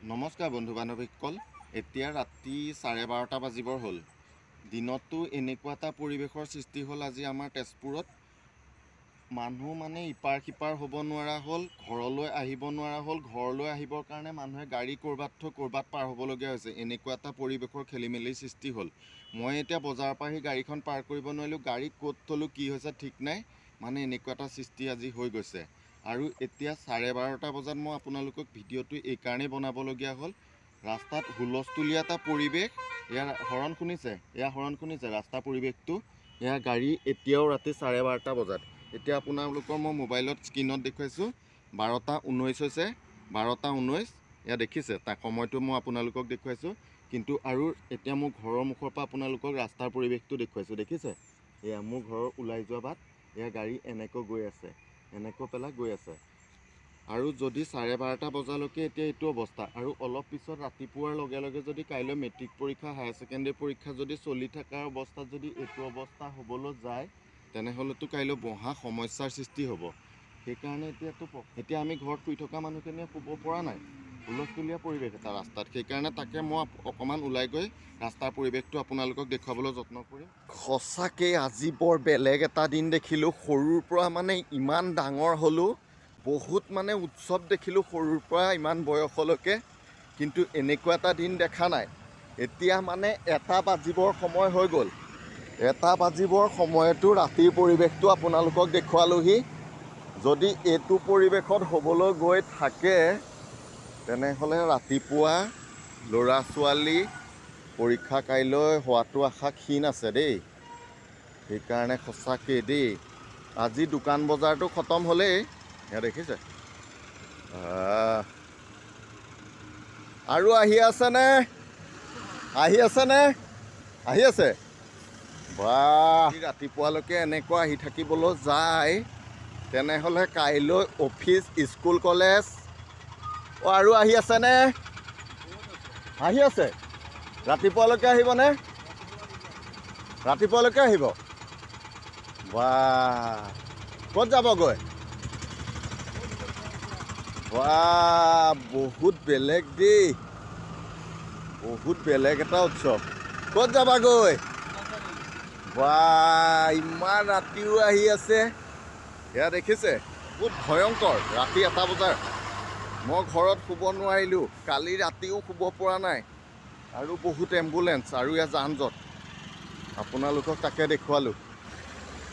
নমস্কাৰ বন্ধু বান্ধৱীসকল। এতিয়া ৰাতি 12:30 বাজিবৰ হ'ল। দিনতো এনেকুৱা এটা পৰিৱেশৰ সৃষ্টি হ'ল আজি আমাৰ তেজপুৰত। মানুহ মানে ইপাৰ সিপাৰ হ'ব নোৱাৰা হ'ল, ঘৰলৈ আহিব নোৱাৰা হ'ল। ঘৰলৈ আহিবৰ কাৰণে মানুহে গাড়ী ক'ৰবাত থৈ ক'ৰবাত পাৰ হ'বলগীয়া হৈছে। এনেকুৱা এটা পৰিৱেশৰ খেলিমেলিৰ সৃষ্টি হ'ল। মই এতিয়া বজাৰৰ পৰা আহি গাড়ীখন পাৰ কৰিব নোৱাৰিলোঁ। গাড়ী ক'ত থলোঁ কি হৈছে ঠিক নাই। মানে এনেকুৱা এটা সৃষ্টি আজি হৈ গৈছে। আৰু এতিয়া 12:30 বজাত মই আপোনালোকক ভিডিঅ'টো এইকাৰণেই বনাবলগীয়া হ'ল। ৰাস্তাত হুলস্থুলীয়া এটা পৰিৱেশ। এয়া হৰণ শুনিছে, ৰাস্তাৰ পৰিৱেশটো। এয়া গাড়ী এতিয়াও ৰাতি 12:30 বজাত। এতিয়া আপোনালোকৰ মই মোবাইলত স্ক্ৰীণত দেখুৱাইছোঁ 12:19 হৈছে। 12:19 এয়া দেখিছে, তাৰ সময়টো মই আপোনালোকক দেখুৱাইছোঁ। কিন্তু আৰু এতিয়া মোৰ ঘৰৰ মুখৰ পৰা আপোনালোকক ৰাস্তাৰ পৰিৱেশটো দেখুৱাইছোঁ। দেখিছে, এয়া মোৰ ঘৰৰ ওলাই যোৱা বাট। এয়া গাড়ী এনেকৈ গৈ আছে, এনেকৈ পেলাই গৈ আছে। আৰু যদি 12:30 বজালৈকে এতিয়া এইটো অৱস্থা, আৰু অলপ পিছত ৰাতিপুৱাৰ লগে লগে যদি কাইলৈ মেট্ৰিক পৰীক্ষা, হায়াৰ ছেকেণ্ডেৰী পৰীক্ষা যদি চলি থকাৰ অৱস্থাত যদি এইটো অৱস্থা হ'বলৈ যায়, তেনেহ'লেতো কাইলৈ মহা সমস্যাৰ সৃষ্টি হ'ব। সেইকাৰণে এতিয়া আমি ঘৰত শুই থকা মানুহখিনিয়ে শুব পৰা নাই। হুলস্থুলীয়া পৰিৱেশ এটা ৰাস্তাত। সেইকাৰণে তাকে মই অকণমান ওলাই গৈ ৰাস্তাৰ পৰিৱেশটো আপোনালোকক দেখুৱাবলৈ যত্ন কৰিম। সঁচাকৈ আজি বৰ বেলেগ এটা দিন দেখিলোঁ। সৰুৰ পৰা মানে ইমান ডাঙৰ হ'লোঁ, বহুত মানে উৎসৱ দেখিলোঁ সৰুৰ পৰা ইমান বয়সলৈকে, কিন্তু এনেকুৱা এটা দিন দেখা নাই। এতিয়া মানে 1টা বাজিবৰ সময় হৈ গ'ল। 1টা বাজিবৰ সময়তো ৰাতিৰ পৰিৱেশটো আপোনালোকক দেখুৱালোহি। যদি এইটো পৰিৱেশত হ'বলৈ গৈ থাকে, তেনেহ'লে ৰাতিপুৱা ল'ৰা ছোৱালী পৰীক্ষা কাইলৈ হোৱাটো আশা ক্ষীণ আছে দেই। সেইকাৰণে সঁচাকৈ দেই, আজি দোকান বজাৰটো খতম হ'লেই। এয়া দেখিছে, আৰু আহি আছেনে? আহি আছে বা ৰাতিপুৱালৈকে এনেকুৱা আহি থাকিবলৈ যায়, তেনেহ'লে কাইলৈ অফিচ, স্কুল, কলেজ আৰু আহি আছেনে? আহি আছে। ৰাতিপুৱালৈকে আহিবনে? ৰাতিপুৱালৈকে আহিব। বা ক'ত যাবগৈ? বা বহুত বেলেগ দেই, বহুত বেলেগ এটা উৎসৱ। ক'ত যাবাগৈ? বা ইমান ৰাতিও আহি আছে। এয়া দেখিছে, বহুত ভয়ংকৰ। ৰাতি 1টা বজাৰ মই ঘৰত শুব নোৱাৰিলোঁ। কালি ৰাতিও শুব পৰা নাই। আৰু বহুত এম্বুলেঞ্চ আৰু ইয়াত যান জঁট। আপোনালোকক তাকে দেখুৱালোঁ।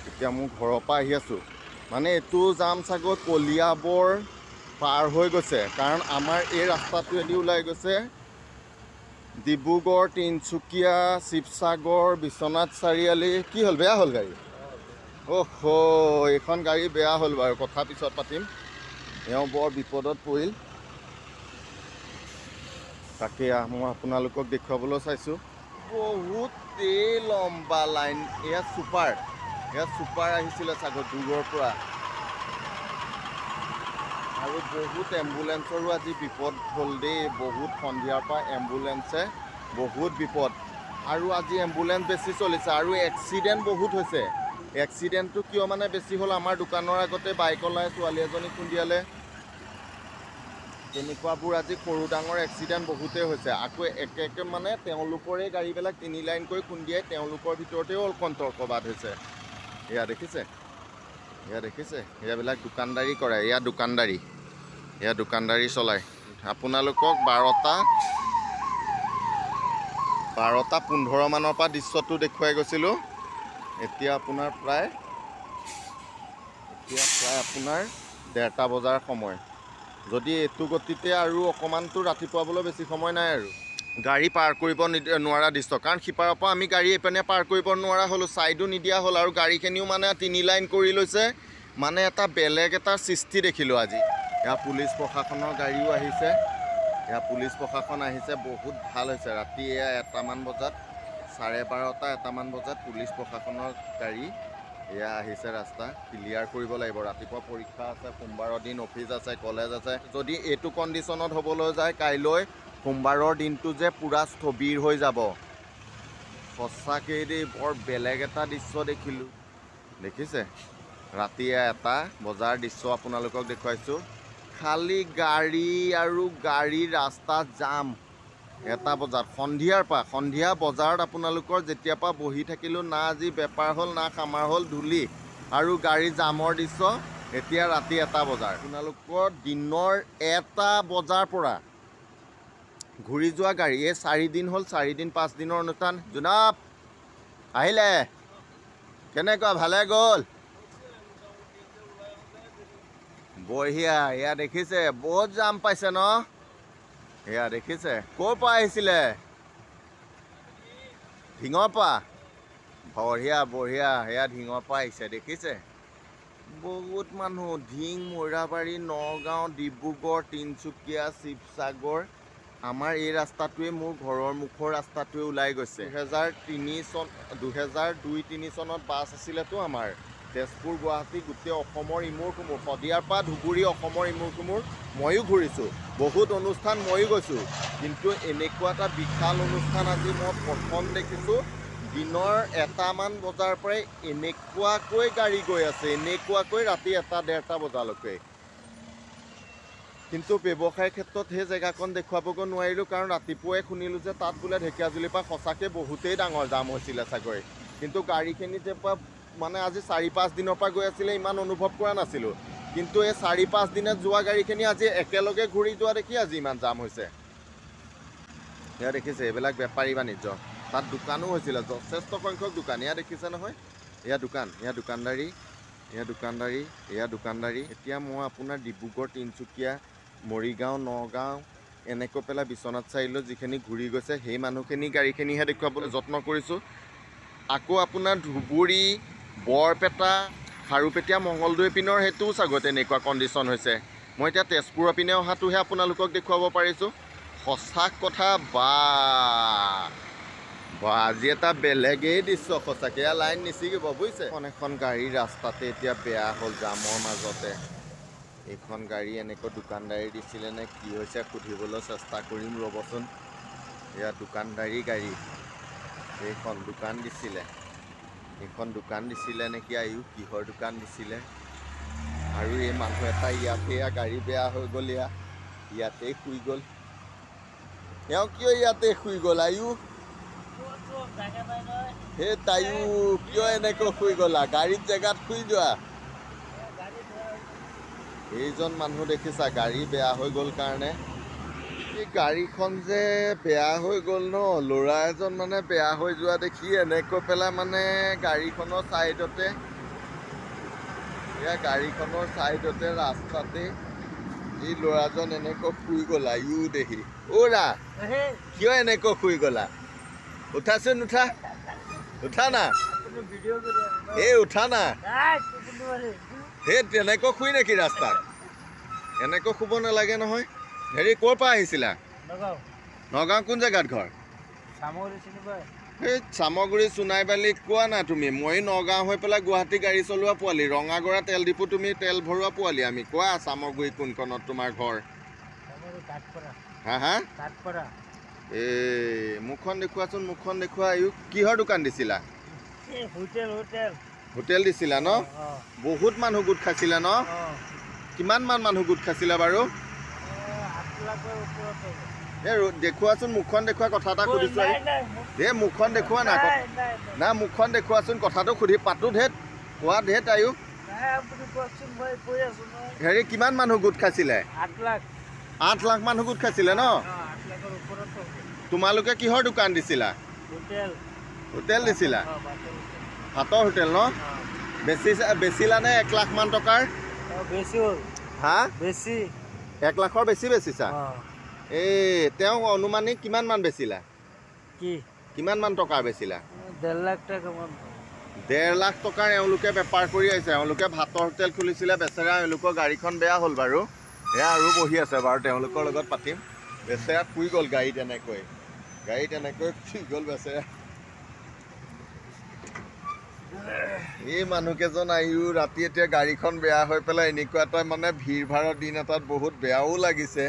এতিয়া মোৰ ঘৰৰ পৰা আহি আছোঁ। মানে এইটো যাম চাগৈ কলিয়াবৰ পাৰ হৈ গৈছে, কাৰণ আমাৰ এই ৰাস্তাটোৱেদি ওলাই গৈছে ডিব্ৰুগড়, তিনিচুকীয়া, শিৱসাগৰ, বিশ্বনাথ চাৰিআলি। কি হ'ল, বেয়া হ'ল গাড়ী? এইখন গাড়ী বেয়া হ'ল বাৰু, কথা পিছত পাতিম। এওঁ বৰ বিপদত পৰিল। তাকে মই আপোনালোকক দেখুৱাবলৈ চাইছোঁ। বহুতেই লম্বা লাইন। এয়া ছুপাৰ আহিছিলে চাগৈ দূৰৰ পৰা। আৰু বহুত এম্বুলেঞ্চৰো আজি বিপদ হ'ল দেই। বহুত সন্ধিয়াৰ পৰা এম্বুলেঞ্চে বহুত বিপদ। আৰু আজি এম্বুলেঞ্চ বেছি চলিছে, আৰু এক্সিডেণ্ট বহুত হৈছে। এক্সিডেণ্টটো কিয় মানে বেছি হ'ল, আমাৰ দোকানৰ আগতে বাইক ওলাই ছোৱালী এজনী খুন্দিয়ালে। তেনেকুৱাবোৰ আজি সৰু ডাঙৰ এক্সিডেণ্ট বহুতেই হৈছে। আকৌ একে মানে তেওঁলোকৰে গাড়ীবিলাক 3 লাইন কৰি খুন্দিয়াই তেওঁলোকৰ ভিতৰতেও কণ্টকবাদ হৈছে। এয়া দেখিছে, এয়াবিলাক দোকানদাৰী কৰে। এয়া দোকানদাৰী চলায়। আপোনালোকক 12:15 মানৰ পৰা দৃশ্যটো দেখুৱাই গৈছিলোঁ। এতিয়া আপোনাৰ প্ৰায় আপোনাৰ 1:30 বজাৰ সময়। যদি এইটো গতিতে আৰু অকণমানটো ৰাতিপুৱাবলৈ বেছি সময় নাই আৰু। গাড়ী পাৰ কৰিব নোৱাৰা দৃশ্য, কাৰণ সিপাৰৰ পৰা আমি গাড়ী এইপিনে পাৰ কৰিব নোৱাৰা হ'লোঁ, ছাইডো নিদিয়া হ'ল। আৰু গাড়ীখিনিও মানে 3 লাইন কৰি লৈছে। মানে এটা বেলেগ এটা সৃষ্টি দেখিলোঁ আজি। এয়া পুলিচ প্ৰশাসনৰ গাড়ীও আহিছে। পুলিচ প্ৰশাসন আহিছে, বহুত ভাল হৈছে। ৰাতি এয়া 1টামান বজাত, 12:30, 1টামান বজাত পুলিচ প্ৰশাসনৰ গাড়ী এয়া আহিছে। ৰাস্তা ক্লিয়াৰ কৰিব লাগিব। ৰাতিপুৱা পৰীক্ষা আছে, সোমবাৰৰ দিন অফিচ আছে, কলেজ আছে। যদি এইটো কণ্ডিশ্যনত হ'বলৈ যায়, কাইলৈ সোমবাৰৰ দিনটো যে পূৰা স্থবিৰ হৈ যাব। সঁচাকেই দেই, বৰ বেলেগ এটা দৃশ্য দেখিলোঁ। দেখিছে, ৰাতি 1টা বজাৰ দৃশ্য আপোনালোকক দেখুৱাইছোঁ। খালি গাড়ী আৰু গাড়ীৰ ৰাস্তা জাম। 1টা বজাত সন্ধিয়া বজাৰত আপোনালোকৰ যেতিয়াৰ পৰা বহি থাকিলোঁ না আজি বেপাৰ হ'ল না খামাৰ হ'ল, ধূলি আৰু গাড়ী জামৰ দৃশ্য। এতিয়া ৰাতি 1টা বজাৰ। আপোনালোকৰ দিনৰ 1টা বজাৰ পৰা ঘূৰি যোৱা গাড়ী। এই 4 দিন হ'ল, 4 দিন 5 দিনৰ অনুষ্ঠান। জোনাব আহিলে কেনেকুৱা, ভালে গ'ল? বঢ়িয়া। এয়া দেখিছে বহুত জাম পাইছে ন? এয়া দেখিছে ক'ৰ পৰা আহিছিলে? ঢিঙৰ পৰা। বঢ়িয়া বঢ়িয়া। এয়া ঢিঙৰ পৰা আহিছে দেখিছে। বহুত মানুহ ঢিং, মৈৰাবাৰী, নগাঁও, ডিব্ৰুগড়, তিনিচুকীয়া, শিৱসাগৰ। আমাৰ এই ৰাস্তাটোৱে মোৰ ঘৰৰ মুখৰ ৰাস্তাটোৱে ওলাই গৈছে। 2002-03 চনত বাছ আছিলেতো আমাৰ তেজপুৰ, গুৱাহাটী, গোটেই অসমৰ ইমূৰ কুমূৰ, শদিয়াৰ পৰা ধুবুৰী অসমৰ ইমূৰ কুমূৰ ময়ো ঘূৰিছোঁ। বহুত অনুষ্ঠান ময়ো গৈছোঁ, কিন্তু এনেকুৱা এটা বিশাল অনুষ্ঠান আজি মই প্ৰথম দেখিছোঁ। দিনৰ 1টামান বজাৰ পৰাই এনেকুৱাকৈ গাড়ী গৈ আছে, এনেকুৱাকৈ ৰাতি 1-1:30 বজালৈকে। কিন্তু ব্যৱসায়ৰ ক্ষেত্ৰত সেই জেগাকণ দেখুৱাবগৈ নোৱাৰিলোঁ, কাৰণ ৰাতিপুৱাই শুনিলোঁ যে তাত বোলে ঢেকীয়াজুলিৰ পৰা সঁচাকৈ বহুতেই ডাঙৰ জাম হৈছিলে চাগৈ। কিন্তু গাড়ীখিনি যে মানে আজি 4-5 দিনৰ পৰা গৈ আছিলে ইমান অনুভৱ কৰা নাছিলোঁ, কিন্তু এই 4-5 দিনত যোৱা গাড়ীখিনি আজি একেলগে ঘূৰি যোৱা দেখি আজি ইমান জাম হৈছে। এয়া দেখিছে এইবিলাক বেপাৰী বাণিজ্য। তাত দোকানো হৈছিলে, যথেষ্ট সংখ্যক দোকান। এয়া দেখিছে নহয়, এয়া দোকান, এয়া দোকানদাৰী, এয়া দোকানদাৰী, এয়া দোকানদাৰী। এতিয়া মই আপোনাৰ ডিব্ৰুগড়, তিনিচুকীয়া, মৰিগাঁও, নগাঁও এনেকৈ পেলাই বিশ্বনাথ চাৰিআলিলৈ যিখিনি ঘূৰি গৈছে সেই মানুহখিনি গাড়ীখিনিহে দেখুৱাবলৈ যত্ন কৰিছোঁ। আকৌ আপোনাৰ ধুবুৰী, বৰপেটা, খাৰুপেটীয়া, মঙলদৈ পিনৰ সেইটোও চাগৈ তেনেকুৱা কণ্ডিশ্যন হৈছে। মই এতিয়া তেজপুৰৰ পিনে অহাটোহে আপোনালোকক দেখুৱাব পাৰিছোঁ। সঁচা কথা বা আজি এটা বেলেগেই দৃশ্য সঁচাকৈ। এয়া লাইন নিচিগিব বুজিছে। এখন গাড়ী ৰাস্তাতে এতিয়া বেয়া হ'ল জামৰ মাজতে। এইখন গাড়ী এনেকৈ দোকানদাৰী দিছিলে নে কি হৈছে সুধিবলৈ চেষ্টা কৰিম ৰ'বচোন। এয়া দোকানদাৰী গাড়ী, এইখন দোকান দিছিলে, এইখন দোকান দিছিলে নেকি? আয়ু কিহৰ দোকান দিছিলে? আৰু এই মানুহ এটা ইয়াতে গাড়ী বেয়া হৈ গ'ল, ইয়াতেই শুই গ'ল। এওঁ কিয় ইয়াতে শুই গ'ল? আয়ু সেই তাইও কিয় এনেকৈ শুই গ'লা? গাড়ীত জেগাত শুই যোৱা। এইজন মানুহ দেখিছা গাড়ী বেয়া হৈ গ'ল কাৰণে। এই গাড়ীখন যে বেয়া হৈ গ'ল ন, ল'ৰা এজন মানে বেয়া হৈ যোৱা দেখি এনেকৈ পেলাই মানে গাড়ীখনৰ ছাইডতে, এয়া গাড়ীখনৰ ছাইডতে ৰাস্তাতে এই ল'ৰাজন এনেকৈ শুই গ'লা। ইউ দেহি অ'ৰা কিয় এনেকৈ শুই গ'লা? উঠাচোন, উঠা, উঠা না, এই উঠা না। সেই তেনেকৈ শুই নেকি ৰাস্তাত? এনেকৈ শুব নালাগে নহয়। হেৰি ক'ৰ পৰা আহিছিলা? নগাঁও কোন জেগাত ঘৰ? এই চামগুৰি, সোণাইবালি কোৱা না তুমি? মই নগাঁও হৈ পেলাই গুৱাহাটী গাড়ী চলোৱা পোৱালি, ৰঙাগড়া তেল ডিপু তুমি তেল ভৰোৱা পোৱালি। আমি কোৱা চামগুৰি কোনখনত তোমাৰ ঘৰ? হা হা? এই মুখখন দেখুৱাচোন, মুখখন দেখুওৱা। আয়ু কিহৰ দোকান দিছিলা? হোটেল দিছিলা ন? বহুত মানুহ গোট খাইছিলা ন? কিমানমান মানুহ গোট খাইছিলা বাৰু? এই দেখুৱাচোন, মুখখন দেখুওৱা, কথা এটা সুধিছোঁ। এই মুখখন দেখুওৱা না, না মুখখন দেখুৱাচোন, কথাটো সুধি পাতো ধেত কোৱা ধেত। আয়ু হেৰি কিমান মানুহ গোট খাইছিলে? 8 লাখ মানুহ গোট খাইছিলে ন? তোমালোকে কিহৰ দোকান দিছিলা? হোটেল দিছিলা? ভাতৰ হোটেল ন? বেছিলানে 1 লাখমান টকাৰ? হা 1 লাখৰ বেছি বেচিছা? এই তেওঁ অনুমানিক কিমানমান বেচিলা? কিমানমান টকাৰ বেচিলা? 1.5 লাখ টকাৰ এওঁলোকে বেপাৰ কৰি আহিছে। এওঁলোকে ভাতৰ হোটেল খুলিছিলে, বেচেৰা এওঁলোকৰ গাড়ীখন বেয়া হ'ল বাৰু। এয়া আৰু বহি আছে বাৰু, তেওঁলোকৰ লগত পাতিম। বেচেৰা শুই গ'ল গাড়ীত এনেকৈ শুই গ'ল বেচেৰা। এই মানুহকেইজন আয়ু ৰাতি এতিয়া গাড়ীখন বেয়া হৈ পেলাই এনেকুৱা এটা মানে ভিৰ ভাৰৰ দিন এটাত বহুত বেয়াও লাগিছে।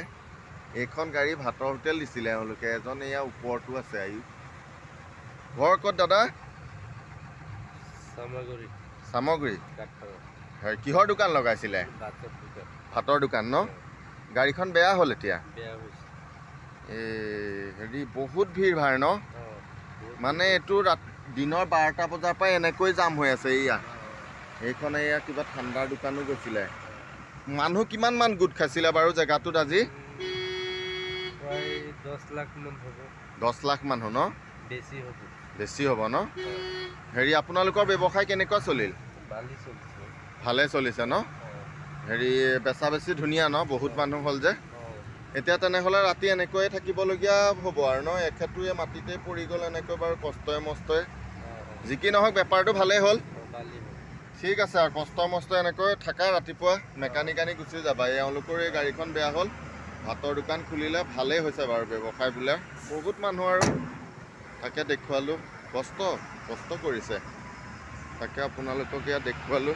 এইখন গাড়ী ভাতৰ হোটেল দিছিলে এওঁলোকে। এজন এয়া ওপৰতো আছে। আয়ু ঘৰ ক'ত দাদা? চামগুৰি। হয়, কিহৰ দোকান লগাইছিলে? ভাতৰ দোকান ন? গাড়ীখন বেয়া হ'ল এতিয়া বেয়া হৈছে হেৰি বহুত ভিৰ ভাৰ ন মানে এইটো দিনৰ 12টা বজাৰ পৰা এনেকৈ জাম হৈ আছে এয়া এইখন এয়া কিবা ঠাণ্ডাৰ দোকানো গৈছিলে মানুহ কিমান মান গোট খাইছিলে বাৰু জেগাটোত আজি প্ৰায় 10 লাখ মান হ'ব 10 লাখ মানুহ ন বেছি হ'ব ন হেৰি আপোনালোকৰ ব্যৱসায় কেনেকুৱা চলিল ভালে চলিছে ন হেৰি বেচা বেছি ধুনীয়া ন বহুত মানুহ হ'ল যে এতিয়া তেনেহ'লে ৰাতি এনেকৈয়ে থাকিবলগীয়া হ'ব আৰু ন এখেতটোৱে মাটিতে পৰি গ'ল এনেকৈ বাৰু কষ্টই মষ্টই যি কি নহওক বেপাৰটো ভালেই হ'ল ঠিক আছে আৰু কষ্ট মষ্ট এনেকৈ থাকা ৰাতিপুৱা মেকানিক আনি গুচি যাবা এওঁলোকৰ এই গাড়ীখন বেয়া হ'ল ভাতৰ দোকান খুলিলে ভালেই হৈছে বাৰু ব্যৱসায়বিলাক বহুত মানুহ আৰু তাকে দেখুৱালোঁ কষ্ট কৰিছে তাকে আপোনালোকক ইয়াত দেখুৱালোঁ